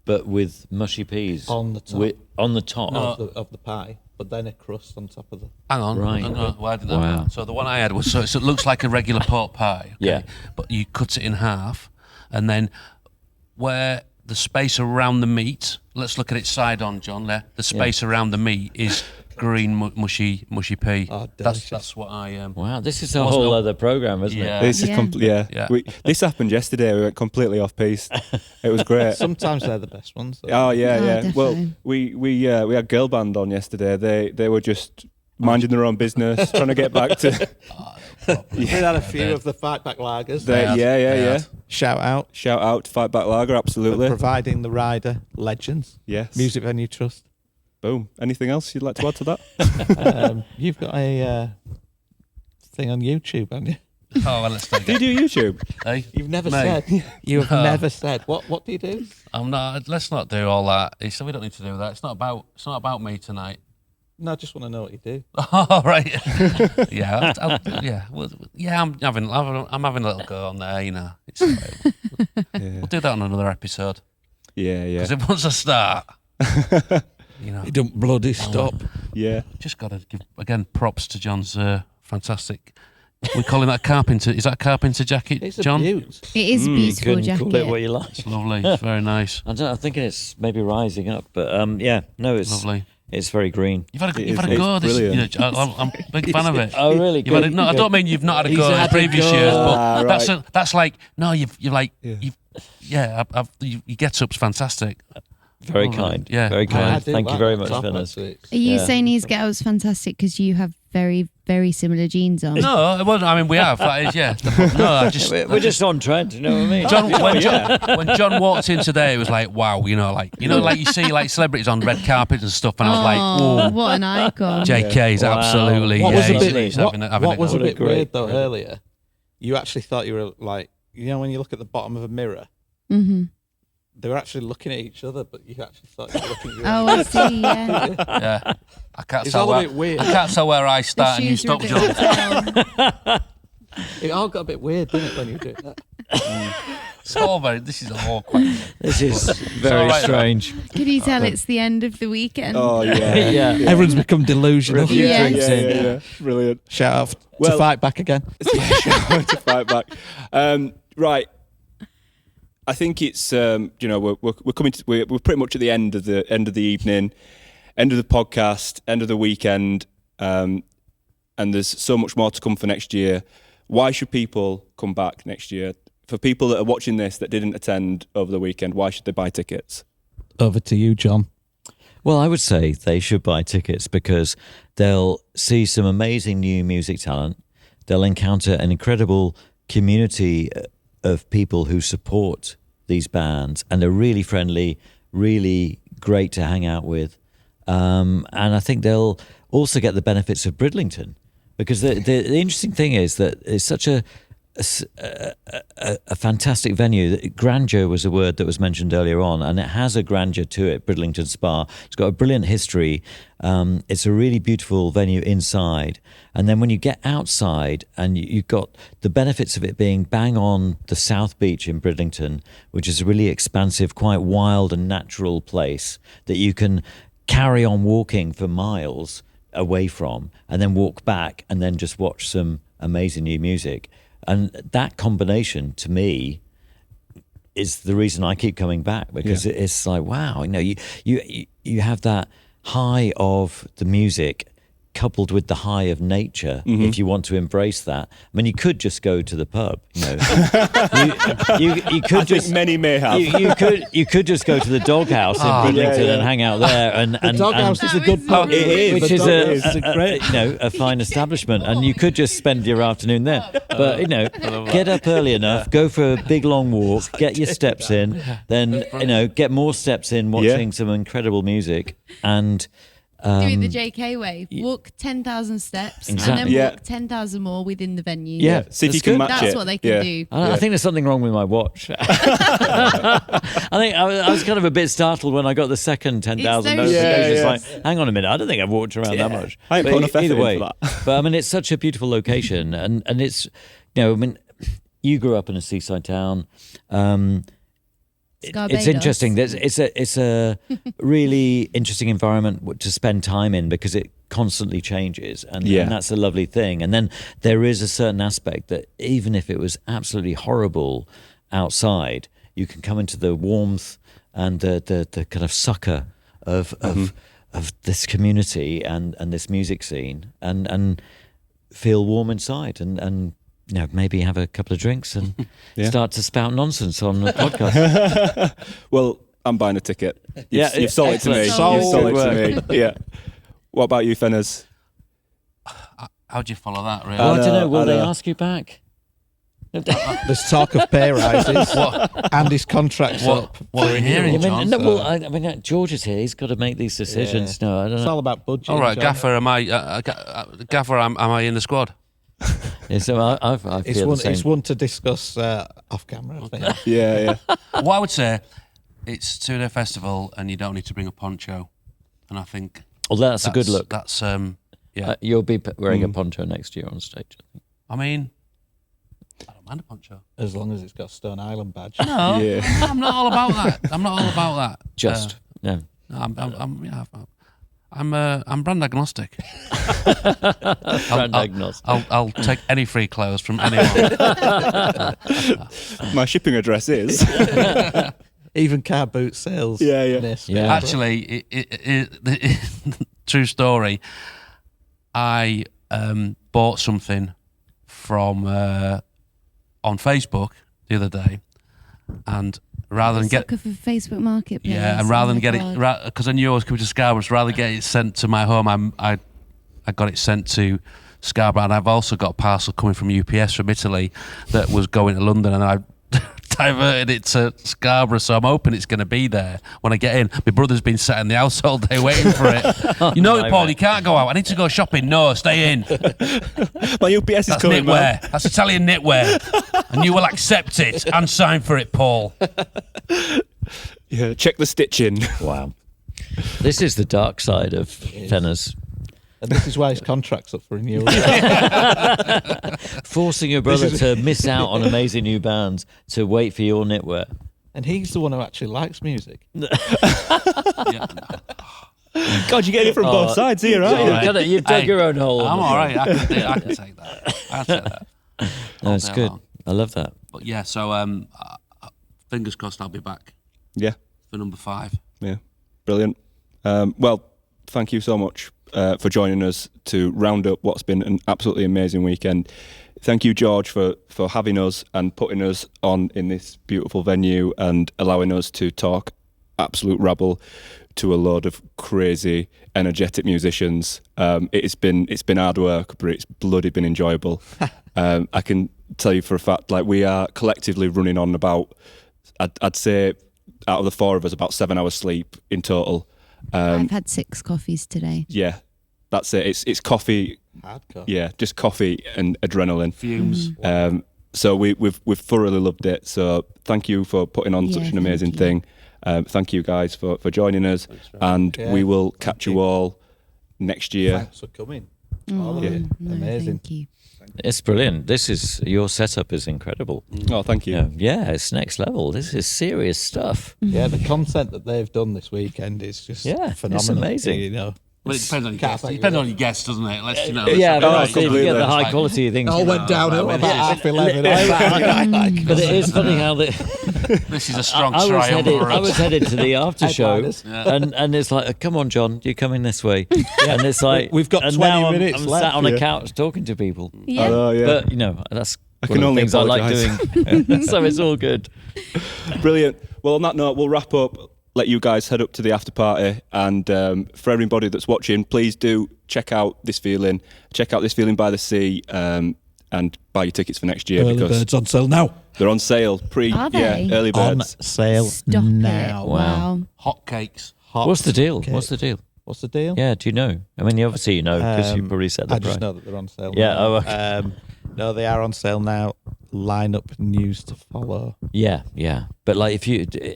Speaker 5: but with mushy peas
Speaker 6: On the top.
Speaker 5: on the top.
Speaker 6: of the pie, but then a crust on top of the.
Speaker 3: Hang on.
Speaker 5: Right.
Speaker 3: Hang on. Why didn't I
Speaker 5: Wow.
Speaker 3: have that? So the one I had was so it looks like a regular pork pie. Okay?
Speaker 5: Yeah.
Speaker 3: But you cut it in half, and then where the space around the meat. Let's look at it side on, John. There, the space around the meat is green mushy pea.
Speaker 6: Oh, delicious.
Speaker 3: That's what I
Speaker 5: Wow, this is a
Speaker 3: Wasn't
Speaker 5: whole
Speaker 3: a-
Speaker 5: other program, isn't
Speaker 3: Yeah.
Speaker 5: it?
Speaker 2: This is
Speaker 4: Yeah.
Speaker 3: Yeah.
Speaker 2: This happened yesterday. We went completely off piece. It was great.
Speaker 6: Sometimes they're the best ones. though.
Speaker 2: Oh yeah,
Speaker 4: Oh,
Speaker 2: yeah. Well,
Speaker 4: definitely.
Speaker 2: we had girl band on yesterday. They were just minding their own business, trying to get back to.
Speaker 6: We had a few of the Fight Back lagers.
Speaker 2: Yeah.
Speaker 6: Shout out.
Speaker 2: Shout out to Fight Back Lager, absolutely.
Speaker 6: Providing the rider legends.
Speaker 2: Yes.
Speaker 6: Music Venue Trust.
Speaker 2: Boom. Anything else you'd like to add to that?
Speaker 6: You've got a thing on YouTube, haven't you?
Speaker 3: Oh, well, let's take
Speaker 2: Do you
Speaker 3: it.
Speaker 2: do YouTube?
Speaker 3: Hey,
Speaker 6: You've never
Speaker 3: Mate.
Speaker 6: said. You have
Speaker 3: No.
Speaker 6: never said. What do you do?
Speaker 3: I'm not. Let's not do all that. He said we don't need to do that. It's not about me tonight.
Speaker 6: No, I just want to know what you do.
Speaker 3: All right. Yeah. Yeah. Well, yeah. I'm having a little go on there. You know. It's all right. We'll do that on another episode.
Speaker 2: Yeah.
Speaker 3: Because once I start, you know,
Speaker 6: don't bloody stop.
Speaker 2: Yeah.
Speaker 3: just got to give again props to John's fantastic We call him that carpenter. Is that a carpenter jacket,
Speaker 6: It's a
Speaker 3: John?
Speaker 6: beaut.
Speaker 4: It is a beautiful
Speaker 5: Couldn't
Speaker 4: jacket.
Speaker 5: call it what you like.
Speaker 3: It's lovely. It's very nice.
Speaker 5: I'm thinking it's maybe rising up, but it's
Speaker 3: Lovely.
Speaker 5: It's very green.
Speaker 3: You've had a
Speaker 2: It's
Speaker 3: go. This,
Speaker 2: brilliant.
Speaker 3: I'm a big fan of it.
Speaker 5: Oh, really?
Speaker 3: You've had no, I don't mean you've not had a
Speaker 6: He's
Speaker 3: go in
Speaker 6: had a
Speaker 3: previous
Speaker 6: go.
Speaker 3: years, but
Speaker 2: Right.
Speaker 3: that's like no, you've like
Speaker 2: Yeah.
Speaker 3: your get up's fantastic.
Speaker 5: Very
Speaker 3: Oh,
Speaker 5: kind.
Speaker 3: yeah.
Speaker 5: Very
Speaker 6: I
Speaker 5: kind.
Speaker 6: do
Speaker 5: Thank you
Speaker 6: like
Speaker 5: very
Speaker 6: that
Speaker 5: much,
Speaker 6: top,
Speaker 5: Fenners.
Speaker 6: actually.
Speaker 4: Are you
Speaker 5: Yeah.
Speaker 4: saying his get was fantastic because you have very, very similar jeans on?
Speaker 3: No, well, I mean we have. That is, yeah. No, I just
Speaker 5: We're just on trend, you know what I mean?
Speaker 3: when John walked in today, it was like wow, like you see like celebrities on red carpets and stuff, and I was like,
Speaker 4: Oh,
Speaker 3: oh,
Speaker 4: what an icon.
Speaker 3: JK's
Speaker 5: Wow.
Speaker 3: absolutely.
Speaker 6: What
Speaker 3: yeah,
Speaker 6: was a
Speaker 3: he's-
Speaker 6: bit,
Speaker 3: he's
Speaker 6: what,
Speaker 3: having a
Speaker 6: what was
Speaker 3: go.
Speaker 6: a bit
Speaker 5: great
Speaker 6: weird though
Speaker 5: credit.
Speaker 6: earlier? You actually thought you were like, when you look at the bottom of a mirror,
Speaker 4: Mm-hmm.
Speaker 6: they were actually looking at each other, but you actually thought you were looking at your
Speaker 4: Oh,
Speaker 6: own.
Speaker 4: I see, yeah.
Speaker 3: Yeah, I can't
Speaker 6: It's
Speaker 3: tell
Speaker 6: all a
Speaker 3: where
Speaker 6: bit weird.
Speaker 3: I can't tell where I
Speaker 4: The
Speaker 3: start and you
Speaker 4: shoes are a
Speaker 3: stop,
Speaker 4: bit
Speaker 3: John.
Speaker 4: down.
Speaker 6: It all got a bit weird, didn't it, when you were doing that?
Speaker 3: It's all very. This is all quite.
Speaker 5: This is very
Speaker 3: all right,
Speaker 5: strange.
Speaker 4: Can you tell it's the end of the weekend?
Speaker 2: Oh yeah.
Speaker 5: Yeah.
Speaker 6: Everyone's become delusional.
Speaker 4: Yeah.
Speaker 2: Yeah. Brilliant.
Speaker 6: Shout out to
Speaker 2: Well-
Speaker 6: Fight Back again.
Speaker 2: To fight back. Right. I think it's we're coming to, we're pretty much at the end of the evening, end of the podcast, end of the weekend, and there's so much more to come for next year. Why should people come back next year? For people that are watching this that didn't attend over the weekend, why should they buy tickets?
Speaker 6: Over to you, John.
Speaker 5: Well, I would say they should buy tickets because they'll see some amazing new music talent. They'll encounter an incredible community of people who support these bands and are really friendly, really great to hang out with. And I think they'll also get the benefits of Bridlington because the interesting thing is that it's such a fantastic venue. Grandeur was a word that was mentioned earlier on, and it has a grandeur to it, Bridlington Spa. It's got a brilliant history. It's a really beautiful venue inside. And then when you get outside and you've got the benefits of it being bang on the South Beach in Bridlington, which is a really expansive, quite wild and natural place that you can carry on walking for miles away from and then walk back and then just watch some amazing new music. And that combination, to me, is the reason I keep coming back because it's like, wow, you have that high of the music coupled with the high of nature. If you want to embrace that, I mean, you could just go to the pub. You could
Speaker 2: I
Speaker 5: just
Speaker 2: think many may have.
Speaker 5: you could just go to the doghouse in Bridlington and hang out there. And
Speaker 6: The Doghouse is a
Speaker 4: That
Speaker 6: good
Speaker 4: is
Speaker 6: pub.
Speaker 4: so
Speaker 2: It is.
Speaker 5: which
Speaker 6: The
Speaker 5: is
Speaker 6: Doghouse
Speaker 5: a great, a fine establishment, and you could just spend your afternoon there. But get up early enough, go for a big long walk, get your steps in, then get more steps in, watching some incredible music, and
Speaker 4: Do it the JK way. Walk 10,000 steps and
Speaker 5: Exactly.
Speaker 4: then
Speaker 2: Yeah.
Speaker 4: walk 10,000 more within the venue.
Speaker 5: Yeah.
Speaker 2: See if you
Speaker 5: That's
Speaker 2: can
Speaker 5: good.
Speaker 2: match
Speaker 4: That's
Speaker 2: it.
Speaker 4: what they can
Speaker 2: Yeah.
Speaker 4: do.
Speaker 5: I think there's something wrong with my watch. I think I was kind of a bit startled when I got the second 10,000
Speaker 4: It's those
Speaker 5: notifications.
Speaker 2: shoes.
Speaker 5: Like, hang on a minute, I don't think I've walked around that much.
Speaker 2: I ain't
Speaker 5: But
Speaker 2: put enough effort
Speaker 5: either
Speaker 2: in
Speaker 5: way,
Speaker 2: for that.
Speaker 5: but I mean, it's such a beautiful location, and it's you grew up in a seaside town. It's
Speaker 4: Barbados.
Speaker 5: interesting. It's a really interesting environment to spend time in because it constantly changes, and that's a lovely thing. And then there is a certain aspect that even if it was absolutely horrible outside, you can come into the warmth and the kind of succor of this community and this music scene and feel warm inside and maybe have a couple of drinks and start to spout nonsense on the podcast.
Speaker 2: Well, I'm buying a ticket. You've sold it to me.
Speaker 5: excellent.
Speaker 2: You've sold it to me. Yeah. What about you, Fenners?
Speaker 3: How'd you follow that? Really?
Speaker 5: Well, I don't know.
Speaker 2: I
Speaker 5: Will they
Speaker 2: know.
Speaker 5: ask you back?
Speaker 6: There's talk of pay rises and his contract's up.
Speaker 3: What are you hearing, John?
Speaker 5: George is here. He's got to make these decisions. No, I don't
Speaker 6: It's
Speaker 5: know.
Speaker 6: all about budget.
Speaker 3: All right,
Speaker 6: John.
Speaker 3: Gaffer, am I in the squad?
Speaker 5: Yeah, so I feel the same.
Speaker 6: It's one to discuss off camera, I think.
Speaker 2: Yeah.
Speaker 3: What I would say, it's 2-day festival and you don't need to bring a poncho. And I think
Speaker 5: Well, that's a good look.
Speaker 3: That's
Speaker 5: You'll be wearing a poncho next year on stage. I think.
Speaker 3: I mean, I don't mind a poncho.
Speaker 6: As long as it's got Stone Island badge.
Speaker 3: No,
Speaker 2: Yeah.
Speaker 3: I'm not all about that. I'm not all about that.
Speaker 5: Just no.
Speaker 3: No, I'm brand agnostic.
Speaker 5: Brand agnostic.
Speaker 3: I'll take any free clothes from anyone.
Speaker 2: My shipping address is.
Speaker 6: Even car boot sales.
Speaker 2: Yeah.
Speaker 5: Yeah.
Speaker 3: Actually, true story. I bought something from on Facebook the other day, and rather than get
Speaker 4: Sucker for Facebook Marketplace.
Speaker 3: and rather than
Speaker 4: Oh my
Speaker 3: get
Speaker 4: God.
Speaker 3: it, because I knew I was coming to Scarborough, so rather than get it sent to my home, I got it sent to Scarborough, and I've also got a parcel coming from UPS from Italy that was going to London, and I diverted it to Scarborough, so I'm hoping it's going to be there when I get in. My brother's been sat in the house all day waiting for it. You know,
Speaker 5: no,
Speaker 3: Paul,
Speaker 5: mate.
Speaker 3: you can't go out. I need to go shopping. No, stay in.
Speaker 2: My UPS is
Speaker 3: That's
Speaker 2: coming, man.
Speaker 3: knitwear. That's Italian knitwear. And you will accept it and sign for it, Paul.
Speaker 2: Yeah, check the stitching.
Speaker 5: Wow. This is the dark side of Fenners.
Speaker 6: And this is why his contract's up for renewal.
Speaker 5: Forcing your brother to miss out on amazing new bands to wait for your knitwear.
Speaker 6: And he's the one who actually likes music.
Speaker 3: Yeah.
Speaker 2: God, you're getting it from both sides here, aren't you?
Speaker 3: Alright.
Speaker 5: You've dug
Speaker 3: Hey,
Speaker 5: your own hole.
Speaker 3: I'm all right. I can take that. I'll take that.
Speaker 5: No, it's
Speaker 3: All day
Speaker 5: good.
Speaker 3: long.
Speaker 5: I love that.
Speaker 3: But yeah, so fingers crossed I'll be back
Speaker 2: Yeah,
Speaker 3: for number 5.
Speaker 2: yeah. Brilliant. Well, thank you so much for joining us to round up what's been an absolutely amazing weekend. Thank you, George, for having us and putting us on in this beautiful venue and allowing us to talk absolute rabble to a load of crazy, energetic musicians. It's been hard work, but it's bloody been enjoyable. I can tell you for a fact, like, we are collectively running on about, I'd say, out of the 4 of us, about 7 hours sleep in total.
Speaker 4: I've had 6 coffees today.
Speaker 2: Yeah, that's it. It's coffee.
Speaker 6: Hardcore.
Speaker 2: Yeah, just coffee and adrenaline.
Speaker 3: Fumes.
Speaker 2: So we've thoroughly loved it. So thank you for putting on
Speaker 4: Yeah,
Speaker 2: such an
Speaker 4: thank
Speaker 2: amazing
Speaker 4: you.
Speaker 2: thing. Thank you guys for joining us, and
Speaker 6: Yeah,
Speaker 2: we will
Speaker 6: thank
Speaker 2: catch
Speaker 6: you.
Speaker 2: you all next year.
Speaker 6: Thanks for coming.
Speaker 4: Oh,
Speaker 6: All of
Speaker 2: Yeah.
Speaker 6: it.
Speaker 4: no,
Speaker 6: Amazing.
Speaker 4: Thank you.
Speaker 5: It's brilliant. Your setup is incredible.
Speaker 2: Oh, thank you.
Speaker 5: Yeah, it's next level. This is serious stuff.
Speaker 6: Yeah, the content that they've done this weekend is just
Speaker 5: Yeah, it's
Speaker 6: phenomenal.
Speaker 5: amazing.
Speaker 6: You know,
Speaker 3: Well, it depends on your
Speaker 6: Can't
Speaker 3: guest. It
Speaker 6: thank
Speaker 3: depends
Speaker 6: you.
Speaker 3: on your guest, doesn't it? Let's,
Speaker 5: Yeah, but
Speaker 2: Oh,
Speaker 5: obviously if you get the
Speaker 2: completely.
Speaker 5: high quality things.
Speaker 6: all went downhill
Speaker 3: well,
Speaker 6: about
Speaker 3: this is-
Speaker 6: 11:30.
Speaker 5: But it is funny how
Speaker 3: This is a strong
Speaker 5: I was
Speaker 3: triumph
Speaker 5: headed.
Speaker 3: for
Speaker 5: I
Speaker 3: us.
Speaker 5: was headed to the after show,
Speaker 6: Headliners.
Speaker 5: and it's like, come on, John, you're coming this way, and it's like
Speaker 6: We've got
Speaker 5: and
Speaker 6: 20
Speaker 5: now
Speaker 6: minutes
Speaker 5: I'm
Speaker 6: left,
Speaker 5: sat on a
Speaker 2: yeah.
Speaker 5: couch talking to people,
Speaker 4: Yeah.
Speaker 2: Oh, yeah.
Speaker 5: but that's
Speaker 2: I
Speaker 5: one
Speaker 2: can
Speaker 5: of the
Speaker 2: only
Speaker 5: things I like
Speaker 2: apologise.
Speaker 5: doing. So it's all good.
Speaker 2: Brilliant. Well, on that note, we'll wrap up. Let you guys head up to the after party, and for everybody that's watching, please do check out This Feeling. Check out This Feeling by the Sea, and buy your tickets for next year
Speaker 6: Early
Speaker 2: because
Speaker 6: birds on sale now.
Speaker 2: they're on sale.
Speaker 4: Are they?
Speaker 2: Early
Speaker 6: On
Speaker 2: birds.
Speaker 6: sale
Speaker 4: Stop
Speaker 6: now.
Speaker 4: it.
Speaker 5: Wow.
Speaker 4: Wow.
Speaker 3: Hot cakes.
Speaker 6: Hot
Speaker 5: What's the deal?
Speaker 6: cake.
Speaker 5: What's the deal?
Speaker 6: What's the deal?
Speaker 5: Yeah, do you know? I mean, obviously you know because you
Speaker 6: Um,
Speaker 5: probably said the
Speaker 6: I just
Speaker 5: price.
Speaker 6: know that they're on sale.
Speaker 5: Yeah,
Speaker 6: now.
Speaker 5: oh, okay.
Speaker 6: No, they are on sale now. Line up news to follow.
Speaker 5: Yeah. But like,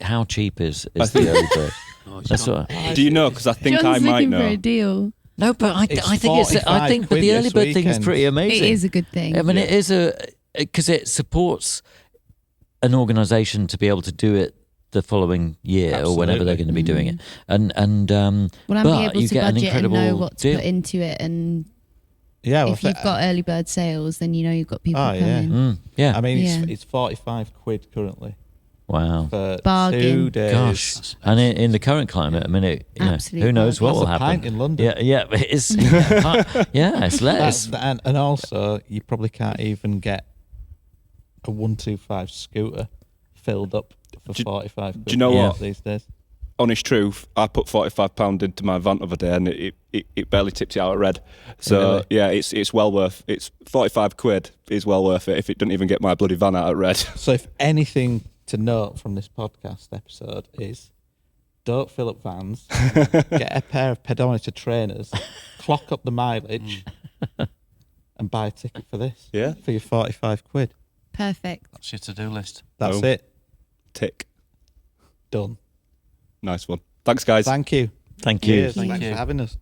Speaker 5: how cheap is
Speaker 2: I
Speaker 5: the
Speaker 2: think-
Speaker 5: early bird?
Speaker 3: Oh, it's
Speaker 5: That's
Speaker 3: gone.
Speaker 5: what.
Speaker 2: Do you know? Because I think
Speaker 4: John's
Speaker 2: I might
Speaker 4: looking for a
Speaker 2: know.
Speaker 4: deal.
Speaker 5: No, but I
Speaker 6: It's
Speaker 5: think I
Speaker 6: 45
Speaker 5: think that
Speaker 6: quid
Speaker 5: the early
Speaker 6: this
Speaker 5: bird thing is
Speaker 6: weekend.
Speaker 5: pretty amazing.
Speaker 4: It is a good thing.
Speaker 5: I mean, it is because it supports an organisation to be able to do it the following year or whenever they're
Speaker 6: Absolutely.
Speaker 5: going to be doing it, and
Speaker 4: Well, I'm
Speaker 5: but
Speaker 4: be able
Speaker 5: you
Speaker 4: to
Speaker 5: get an
Speaker 4: budget and
Speaker 5: incredible
Speaker 4: know what to
Speaker 5: deal.
Speaker 4: put into it, and
Speaker 6: Yeah, well,
Speaker 4: if you've got early bird sales, then you know you've got people
Speaker 6: Oh, yeah.
Speaker 4: coming.
Speaker 5: Yeah.
Speaker 6: I mean,
Speaker 4: Yeah.
Speaker 6: it's 45 quid currently
Speaker 5: Wow.
Speaker 6: for
Speaker 4: Bargain.
Speaker 6: 2 days.
Speaker 5: Gosh. And in the current climate, I mean,
Speaker 4: Absolute
Speaker 5: who knows what
Speaker 6: That's
Speaker 5: will
Speaker 6: a
Speaker 5: happen?
Speaker 6: pint in London.
Speaker 5: Yeah, but it's it's less.
Speaker 6: And also, you probably can't even get a 125 scooter filled up for
Speaker 2: Do-
Speaker 6: 45 quid
Speaker 2: do you know
Speaker 5: what?
Speaker 6: these days.
Speaker 2: Honest truth, I put £45 into my van the other day, and it barely tipped it out at red. So
Speaker 6: Really?
Speaker 2: yeah, it's well worth. It's 45 quid is well worth it if it doesn't even get my bloody van out at red.
Speaker 6: So if anything to note from this podcast episode is don't fill up vans, get a pair of pedometer trainers, clock up the mileage, and buy a ticket for this.
Speaker 2: Yeah.
Speaker 6: For your 45 quid.
Speaker 4: Perfect.
Speaker 3: That's your to-do list.
Speaker 6: That's
Speaker 2: Boom.
Speaker 6: it.
Speaker 2: Tick.
Speaker 6: Done.
Speaker 2: Nice one. Thanks, guys.
Speaker 6: Thank you.
Speaker 5: Thank you.
Speaker 6: Cheers.
Speaker 3: Thank
Speaker 6: Thanks
Speaker 3: you.
Speaker 6: for having us.